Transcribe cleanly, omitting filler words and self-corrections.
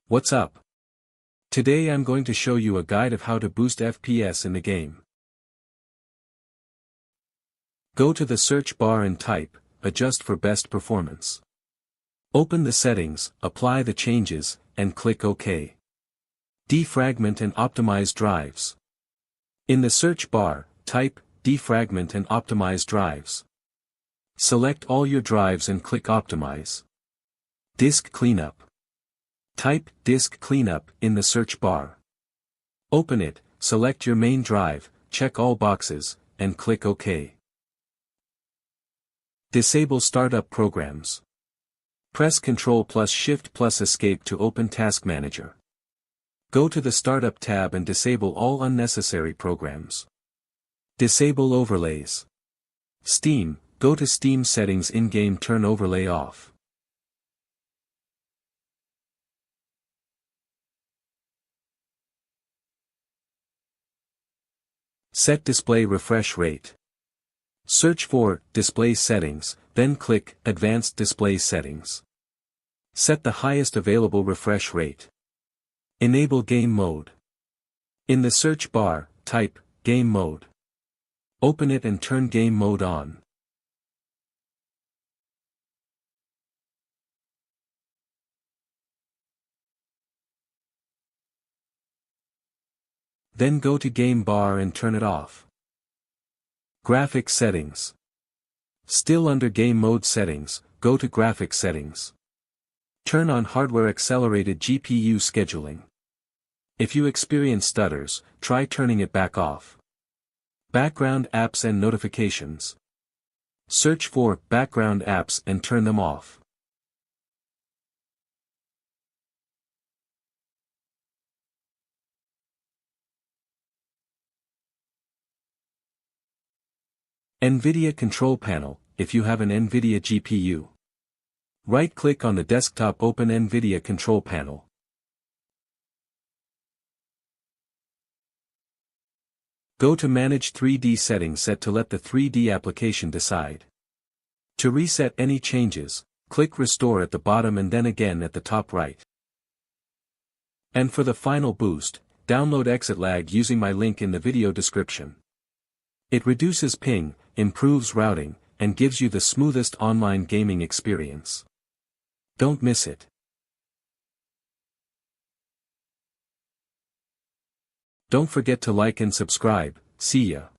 What's up? Today I'm going to show you a guide of how to boost FPS in the game. Go to the search bar and type, adjust for best performance. Open the settings, apply the changes, and click OK. Defragment and optimize drives. In the search bar, type, defragment and optimize drives. Select all your drives and click optimize. Disk cleanup. Type disk cleanup in the search bar. Open it, select your main drive, check all boxes, and click OK. Disable startup programs. Press Ctrl plus Shift plus Escape to open Task Manager. Go to the Startup tab and disable all unnecessary programs. Disable overlays. Steam, go to Steam settings in-game, turn overlay off. Set display refresh rate. Search for Display Settings, then click Advanced Display Settings. Set the highest available refresh rate. Enable Game Mode. In the search bar, type Game Mode. Open it and turn Game Mode on. Then go to Game Bar and turn it off. Graphics Settings. Still under Game Mode Settings, go to Graphics Settings. Turn on Hardware Accelerated GPU Scheduling. If you experience stutters, try turning it back off. Background Apps and Notifications. Search for background apps and turn them off. NVIDIA Control Panel, if you have an NVIDIA GPU. Right-click on the desktop, open NVIDIA Control Panel. Go to Manage 3D Settings, set to let the 3D application decide. To reset any changes, click Restore at the bottom and then again at the top right. And for the final boost, download Exit Lag using my link in the video description. It reduces ping, improves routing, and gives you the smoothest online gaming experience. Don't miss it. Don't forget to like and subscribe. See ya.